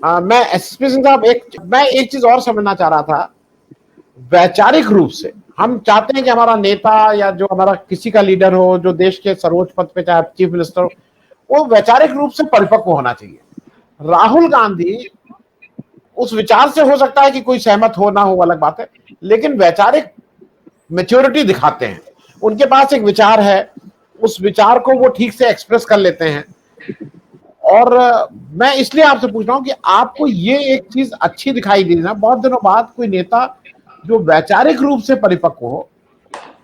मैं एसपी सिंह साहब मैं एक चीज और समझना चाह रहा था। वैचारिक रूप से हम चाहते हैं कि हमारा नेता या जो हमारा किसी का लीडर हो, जो देश के सर्वोच्च पद पे, चाहे चीफ मिनिस्टर हो, वो वैचारिक रूप से परिपक्व होना चाहिए। राहुल गांधी उस विचार से हो सकता है कि कोई सहमत हो ना हो, अलग बात है, लेकिन वैचारिक मैच्योरिटी दिखाते हैं। उनके पास एक विचार है, उस विचार को वो ठीक से एक्सप्रेस कर लेते हैं। और मैं इसलिए आपसे पूछ रहा हूं कि आपको ये एक चीज अच्छी दिखाई दी ना, बहुत दिनों बाद कोई नेता जो वैचारिक रूप से परिपक्व हो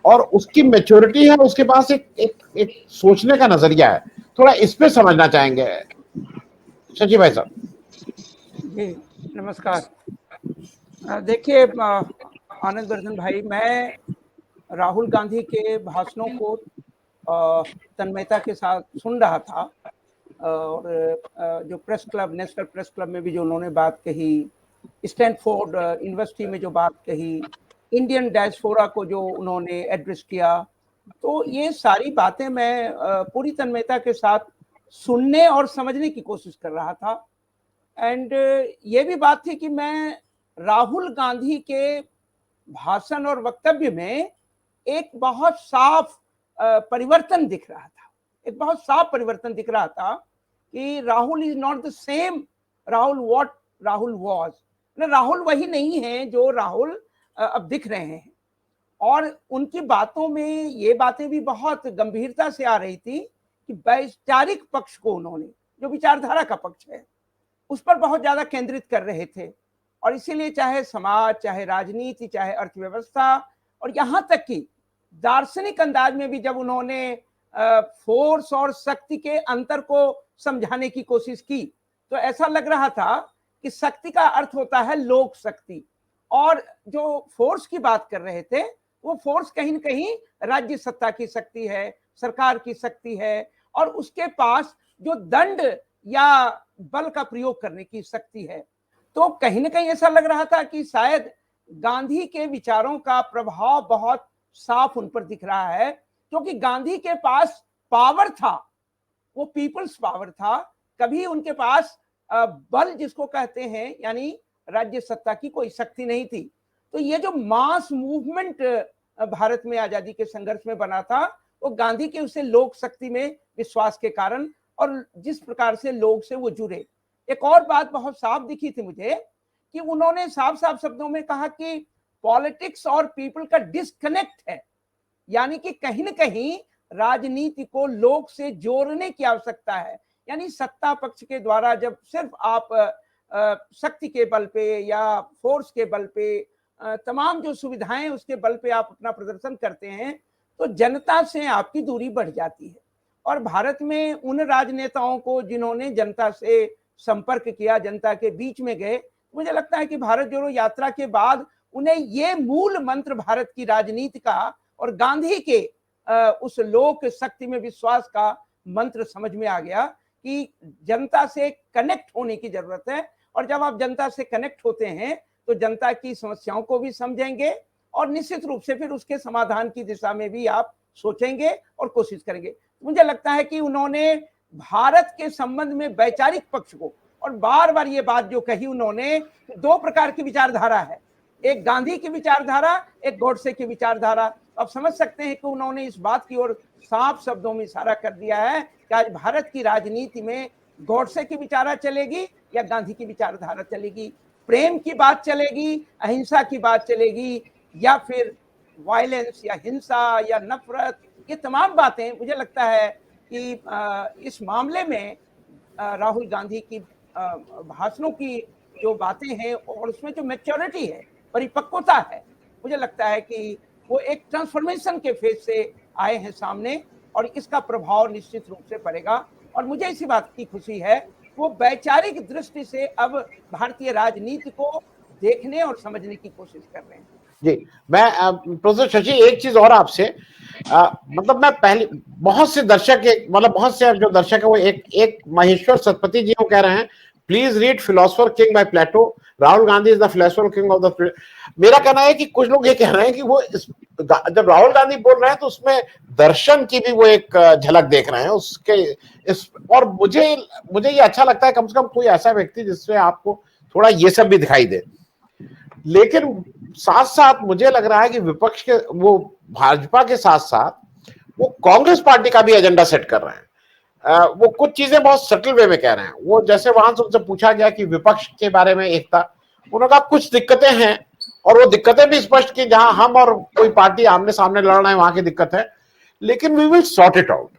और उसकी मैच्योरिटी है, उसके पास एक सोचने का नजरिया है। थोड़ा इस पे समझना चाहेंगे शशि भाई साहब। जी नमस्कार। देखिए आनंद वर्धन भाई, मैं राहुल गांधी के भाषणों को तन्मयता के साथ सुन रहा था। और जो press club, national press club में भी जो उन्होंने बात कही, स्टैनफोर्ड यूनिवर्सिटी में जो बात कही, इंडियन डायस्पोरा को जो उन्होंने एड्रेस किया, तो ये सारी बातें मैं पूरी तन्मयता के साथ सुनने और समझने की कोशिश कर रहा था। एंड ये भी बात थी कि मैं राहुल गांधी के भाषण और वक्तव्य में एक बहुत साफ परिवर्तन दिख रहा था, एक बहुत साफ परिवर्तन दिख रहा था कि Rahul is not the same Rahul what Rahul was. Rahul वही नहीं है जो राहुल अब दिख रहे हैं। और उनकी बातों में ये बातें भी बहुत गंभीरता से आ रही थी कि वैचारिक पक्ष को उन्होंने, जो विचारधारा का पक्ष है, उस पर बहुत ज्यादा केंद्रित कर रहे थे। और इसीलिए चाहे समाज, चाहे राजनीति, चाहे अर्थव्यवस्था, और यहाँ तक कि दार्शनिक अंदाज में भी जब उन्होंने फोर्स और शक्ति के अंतर को समझाने की कोशिश की, तो ऐसा लग रहा था कि शक्ति का अर्थ होता है लोक शक्ति, और जो फोर्स की बात कर रहे थे वो फोर्स कहीं न कहीं राज्य सत्ता की शक्ति है, सरकार की शक्ति है, और उसके पास जो दंड या बल का प्रयोग करने की शक्ति है। तो कहीं ना कहीं ऐसा लग रहा था कि शायद गांधी के विचारों का प्रभाव बहुत साफ उन पर दिख रहा है, क्योंकि गांधी के पास पावर था, वो पीपल्स पावर था। कभी उनके पास बल जिसको कहते हैं, यानी राज्य सत्ता की कोई शक्ति नहीं थी। तो ये जो मास मूवमेंट भारत में आजादी के संघर्ष में बना था, वो गांधी के उसे लोक शक्ति में विश्वास के कारण और जिस प्रकार से लोग से वो जुड़े। एक और बात बहुत साफ दिखी थी मुझे कि उन्होंने साफ साफ शब्दों में कहा कि पॉलिटिक्स और पीपल का डिस्कनेक्ट है, यानी कि कहीं ना कहीं राजनीति को लोग से जोड़ने की आवश्यकता है। यानी सत्ता पक्ष के द्वारा जब सिर्फ आप शक्ति के बल पे या फोर्स के बल पे, तमाम जो सुविधाएं उसके बल पे आप अपना प्रदर्शन करते हैं, तो जनता से आपकी दूरी बढ़ जाती है। और भारत में उन राजनेताओं को जिन्होंने जनता से संपर्क किया, जनता के बीच में गए, मुझे लगता है कि भारत जोड़ो यात्रा के बाद उन्हें ये मूल मंत्र भारत की राजनीति का और गांधी के उस लोक शक्ति में विश्वास का मंत्र समझ में आ गया कि जनता से कनेक्ट होने की जरूरत है। और जब आप जनता से कनेक्ट होते हैं तो जनता की समस्याओं को भी समझेंगे और निश्चित रूप से फिर उसके समाधान की दिशा में भी आप सोचेंगे और कोशिश करेंगे। मुझे लगता है कि उन्होंने भारत के संबंध में वैचारिक पक्ष को, और बार बार ये बात जो कही उन्होंने, दो प्रकार की विचारधारा है, एक गांधी की विचारधारा, एक गोडसे की विचारधारा। आप समझ सकते हैं कि उन्होंने इस बात की ओर साफ शब्दों में इशारा कर दिया है कि आज भारत की राजनीति में गोडसे की विचारधारा चलेगी या गांधी की विचारधारा चलेगी, प्रेम की बात चलेगी, अहिंसा की बात चलेगी, या फिर वायलेंस या हिंसा या नफरत। ये तमाम बातें मुझे लगता है कि इस मामले में राहुल गांधी की भाषणों की जो बातें हैं और उसमें जो मैच्योरिटी है, परिपक्वता है, मुझे लगता है कि वो एक ट्रांसफॉर्मेशन के फेज से आए हैं सामने, और इसका प्रभाव निश्चित रूप से पड़ेगा। और मुझे इसी बात की खुशी है, वो वैचारिक दृष्टि से अब भारतीय राजनीति को देखने और समझने की कोशिश कर रहे हैं। जी, मैं प्रोफेसर शशि एक चीज और आपसे, मतलब मैं पहले बहुत से दर्शक, मतलब बहुत से जो दर्शक है वो एक महेश्वर सतपति जी को कह रहे हैं please read philosopher king by Plato. Rahul Gandhi is the philosopher king of the. मेरा कहना है कि कुछ लोग ये कह रहे हैं कि वो जब राहुल गांधी बोल रहे हैं तो उसमें दर्शन की भी वो एक झलक देख रहे हैं उसके इस। और मुझे ये अच्छा लगता है कम से कम कोई ऐसा व्यक्ति जिससे आपको थोड़ा ये सब भी दिखाई दे। लेकिन साथ साथ मुझे लग रहा है कि विपक्ष के वो भाजपा के साथ साथ वो कांग्रेस पार्टी का भी एजेंडा सेट कर रहे हैं। वो कुछ चीजें बहुत सटल वे में कह रहे हैं। वो जैसे वहां से उनसे पूछा गया कि विपक्ष के बारे में एकता, उन्होंने कहा कुछ दिक्कतें हैं और वो दिक्कतें भी स्पष्ट की जहां हम और कोई पार्टी आमने सामने लड़ रहे हैं वहां की दिक्कत है, लेकिन we will sort it out.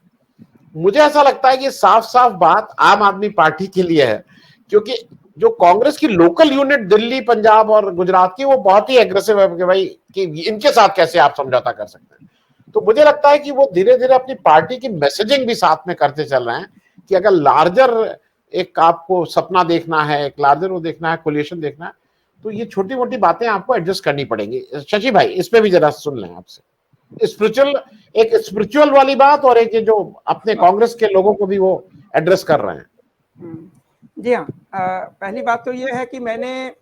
मुझे ऐसा लगता है कि साफ साफ बात आम आदमी पार्टी के लिए है, क्योंकि जो कांग्रेस की लोकल यूनिट दिल्ली, पंजाब और गुजरात की, वो बहुत ही एग्रेसिव है कि भाई कि इनके साथ कैसे आप समझौता कर सकते हैं। तो मुझे लगता है कि वो धीरे धीरे अपनी पार्टी की मैसेजिंग भी साथ में करते चल रहे हैं कि अगर लार्जर एक आपको सपना देखना है, एक लार्जर वो देखना है, कोलिशन देखना है, तो ये छोटी मोटी बातें आपको एडजस्ट करनी पड़ेंगी। शशि भाई इस पे भी जरा सुन लें आपसे, स्पिरिचुअल वाली बात और एक जो अपने कांग्रेस के लोगों को भी वो एड्रेस कर रहे हैं। जी हाँ, पहली बात तो ये है कि मैंने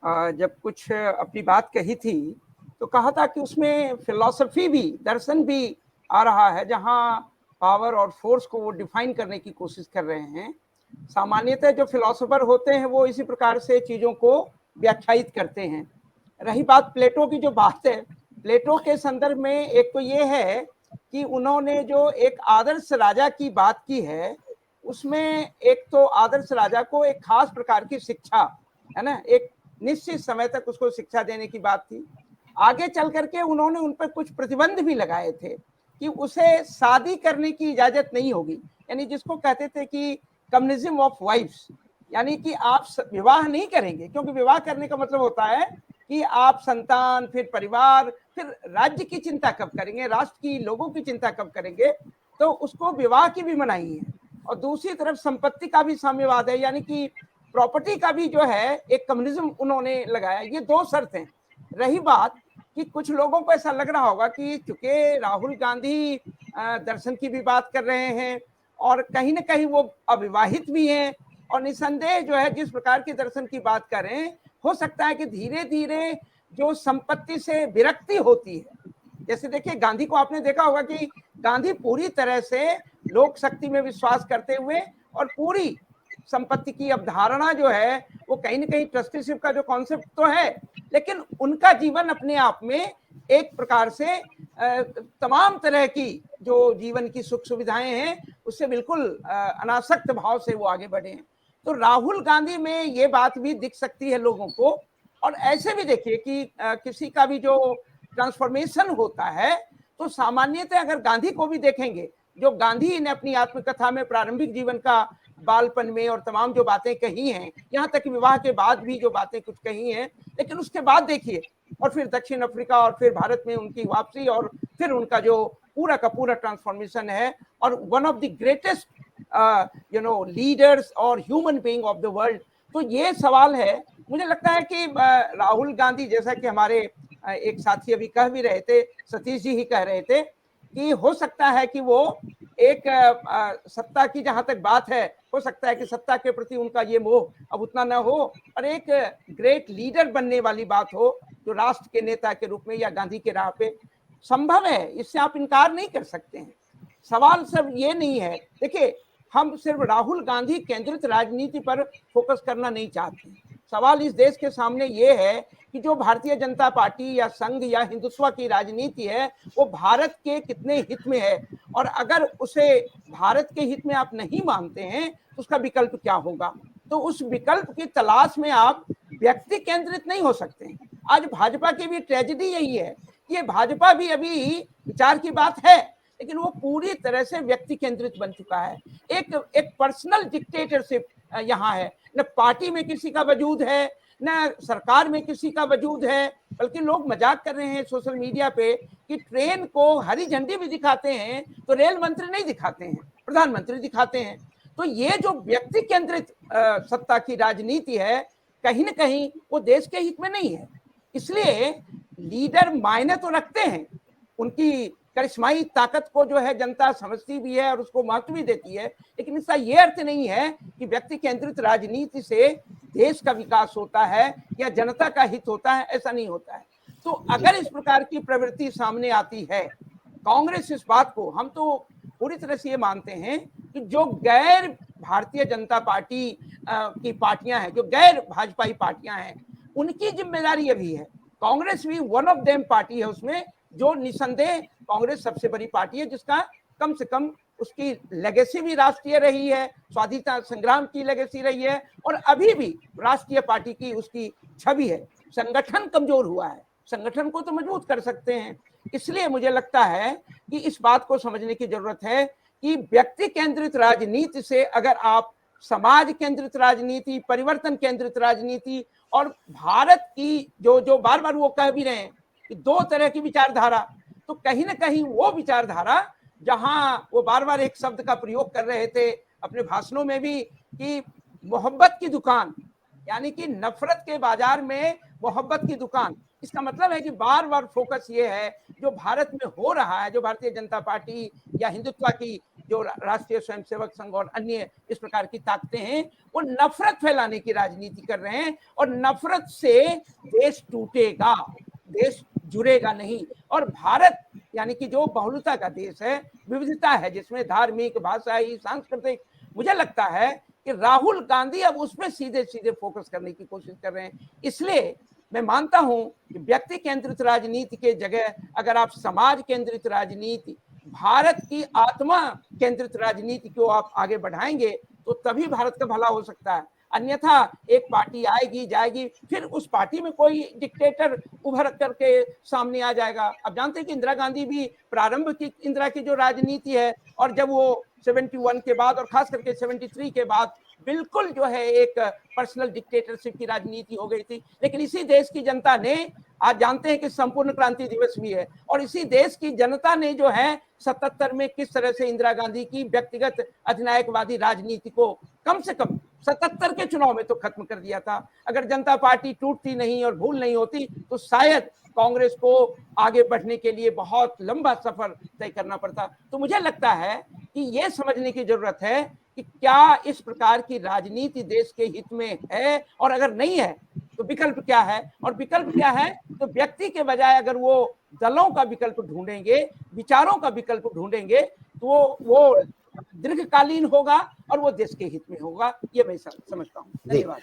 जब कुछ अपनी बात कही थी तो कहा था कि उसमें फिलॉसफी भी, दर्शन भी आ रहा है, जहां पावर और फोर्स को वो डिफाइन करने की कोशिश कर रहे हैं। सामान्यतः जो फिलॉसफर होते हैं वो इसी प्रकार से चीजों को व्याख्यायित करते हैं। रही बात प्लेटो की, जो बात है प्लेटो के संदर्भ में, एक तो ये है कि उन्होंने जो एक आदर्श राजा की बात की है, उसमें एक तो आदर्श राजा को एक खास प्रकार की शिक्षा है ना, एक निश्चित समय तक उसको शिक्षा देने की बात थी। आगे चल करके उन्होंने उन पर कुछ प्रतिबंध भी लगाए थे कि उसे शादी करने की इजाजत नहीं होगी, यानी जिसको कहते थे कि कम्युनिज्म ऑफ वाइफ्स, यानी कि आप विवाह नहीं करेंगे, क्योंकि विवाह करने का मतलब होता है कि आप संतान, फिर परिवार, फिर राज्य की चिंता कब करेंगे, राष्ट्र की, लोगों की चिंता कब करेंगे। तो उसको विवाह की भी मनाही है। और दूसरी तरफ संपत्ति का भी साम्यवाद है, यानी कि प्रॉपर्टी का भी जो है एक कम्युनिज्म उन्होंने लगाया। ये दो शर्त हैं। रही बात कि कुछ लोगों को ऐसा लग रहा होगा कि चूंकि राहुल गांधी दर्शन की भी बात कर रहे हैं और कहीं ना कहीं वो अविवाहित भी हैं, और निसंदेह जो है जिस प्रकार के दर्शन की बात कर रहे हैं, हो सकता है कि धीरे धीरे जो संपत्ति से विरक्ति होती है, जैसे देखिए गांधी को आपने देखा होगा कि गांधी पूरी तरह से लोक शक्ति में विश्वास करते हुए और पूरी संपत्ति की अवधारणा जो है वो कहीं ना कहीं ट्रस्टीशिप का जो कॉन्सेप्ट तो है, लेकिन उनका जीवन अपने आप में एक प्रकार से तमाम तरह की जो जीवन की सुख सुविधाएं हैं उससे बिल्कुल अनासक्त भाव से वो आगे बढ़े हैं। तो राहुल गांधी में ये बात भी दिख सकती है लोगों को। और ऐसे भी देखिए कि किसी का भी जो ट्रांसफॉर्मेशन होता है, तो सामान्यतः अगर गांधी को भी देखेंगे, जो गांधी ने अपनी आत्मकथा में प्रारंभिक जीवन का, बालपन में और तमाम जो बातें कही हैं, यहाँ तक विवाह के बाद भी जो बातें कुछ कही हैं, लेकिन उसके बाद देखिए, और फिर दक्षिण अफ्रीका और फिर भारत में उनकी वापसी और फिर उनका जो पूरा का पूरा ट्रांसफॉर्मेशन है, और one of the greatest leaders और human being of the world. तो ये सवाल है, मुझे लगता है कि राहुल गांधी, जैसा कि हमारे एक साथी अभी कह भी रहे थे, सतीश जी ही कह रहे थे, कि हो सकता है कि वो एक सत्ता की जहां तक बात है, हो सकता है कि सत्ता के प्रति उनका ये मोह अब उतना ना हो, और एक ग्रेट लीडर बनने वाली बात हो, जो राष्ट्र के नेता के रूप में या गांधी के राह पे संभव है, इससे आप इनकार नहीं कर सकते हैं। सवाल सिर्फ ये नहीं है, देखिए हम सिर्फ राहुल गांधी केंद्रित राजनीति पर फोकस करना नहीं चाहते। सवाल इस देश के सामने ये है कि जो भारतीय जनता पार्टी या संघ या हिंदुत्व की राजनीति है, वो भारत के कितने हित में है, और अगर उसे भारत के हित में आप नहीं मानते हैं तो उसका विकल्प क्या होगा। तो उस विकल्प की तलाश में आप व्यक्ति केंद्रित नहीं हो सकते। आज भाजपा की भी ट्रेजेडी यही है कि भाजपा भी अभी विचार की बात है, लेकिन वो पूरी तरह से व्यक्ति केंद्रित बन चुका है। एक पर्सनल डिक्टेटरशिप यहाँ है, न पार्टी में किसी का वजूद है, न सरकार में किसी का वजूद है, बल्कि लोग मजाक कर रहे हैं सोशल मीडिया पे कि ट्रेन को हरी झंडी भी दिखाते हैं तो रेल मंत्री नहीं दिखाते हैं, प्रधानमंत्री दिखाते हैं। तो ये जो व्यक्ति केंद्रित सत्ता की राजनीति है, कहीं ना कहीं वो देश के हित में नहीं है। इसलिए लीडर मायने तो रखते हैं, उनकी करिश्माई ताकत को जो है जनता समझती भी है और उसको महत्व भी देती है, लेकिन इसका ये अर्थ नहीं है कि व्यक्ति केंद्रित राजनीति से देश का विकास होता है या जनता का हित होता है, ऐसा नहीं होता है। तो अगर इस प्रकार की प्रवृत्ति सामने आती है, कांग्रेस इस बात को, हम तो पूरी तरह से ये मानते हैं कि जो गैर भारतीय जनता पार्टी की पार्टियां हैं, जो गैर भाजपाई पार्टियां हैं, उनकी जिम्मेदारी ये भी है। कांग्रेस भी वन ऑफ देम पार्टी है उसमें, जो निसंदेह कांग्रेस सबसे बड़ी पार्टी है, जिसका कम से कम उसकी लेगेसी भी राष्ट्रीय रही है, स्वाधीनता संग्राम की लेगेसी रही है, और अभी भी राष्ट्रीय पार्टी की उसकी छवि है। संगठन कमजोर हुआ है, संगठन को तो मजबूत कर सकते हैं। इसलिए मुझे लगता है कि इस बात को समझने की जरूरत है कि व्यक्ति केंद्रित राजनीति से अगर आप समाज केंद्रित राजनीति, परिवर्तन केंद्रित राजनीति और भारत की जो बार बार वो कह भी रहे हैं कि दो तरह की विचारधारा, तो कहीं ना कहीं वो विचारधारा जहां वो बार बार एक शब्द का प्रयोग कर रहे थे अपने भाषणों में भी कि मोहब्बत की दुकान, यानी कि नफरत के बाजार में मोहब्बत की दुकान, इसका मतलब है कि बार बार फोकस ये है जो भारत में हो रहा है, जो भारतीय जनता पार्टी या हिंदुत्व की जो राष्ट्रीय स्वयंसेवक संघ और अन्य इस प्रकार की ताकतें हैं, वो नफरत फैलाने की राजनीति कर रहे हैं, और नफरत से देश टूटेगा, देश जुड़ेगा नहीं। और भारत यानी कि जो बहुलता का देश है, विविधता है, जिसमें धार्मिक, भाषाई, सांस्कृतिक, मुझे लगता है कि राहुल गांधी अब उसमें सीधे सीधे फोकस करने की कोशिश कर रहे हैं। इसलिए मैं मानता हूं कि व्यक्ति केंद्रित राजनीति के जगह अगर आप समाज केंद्रित राजनीति, भारत की आत्मा केंद्रित राजनीति को आप आगे बढ़ाएंगे तो तभी भारत का भला हो सकता है। अन्यथा एक पार्टी आएगी जाएगी, फिर उस पार्टी में कोई डिक्टेटर उभर करके सामने आ जाएगा। अब जानते हैं कि इंदिरा गांधी भी प्रारंभ की इंदिरा की जो राजनीति है, और जब वो 71 के बाद और खास करके 73 के बाद बिल्कुल जो है एक पर्सनल डिक्टेटरशिप की राजनीति हो गई थी। लेकिन इसी देश की जनता ने, आज जानते हैं कि संपूर्ण क्रांति दिवस भी है, और इसी देश की जनता ने जो है 77 में किस तरह से इंदिरा गांधी की व्यक्तिगत अधिनायकवादी राजनीति को कम से कम 77 के चुनाव में तो खत्म कर दिया था। अगर जनता पार्टी टूटती नहीं और भूल नहीं होती तो शायद कांग्रेस को आगे बढ़ने के लिए बहुत लंबा सफर तय करना पड़ता। तो मुझे लगता है कि ये समझने की जरूरत है कि क्या इस प्रकार की राजनीति देश के हित में है, और अगर नहीं है तो विकल्प क्या है, और विकल्प क्या है तो व्यक्ति के बजाय अगर वो दलों का विकल्प ढूंढेंगे, विचारों का विकल्प ढूंढेंगे, तो वो दीर्घकालीन होगा और वो देश के हित में होगा। ये मैं समझता हूँ। धन्यवाद।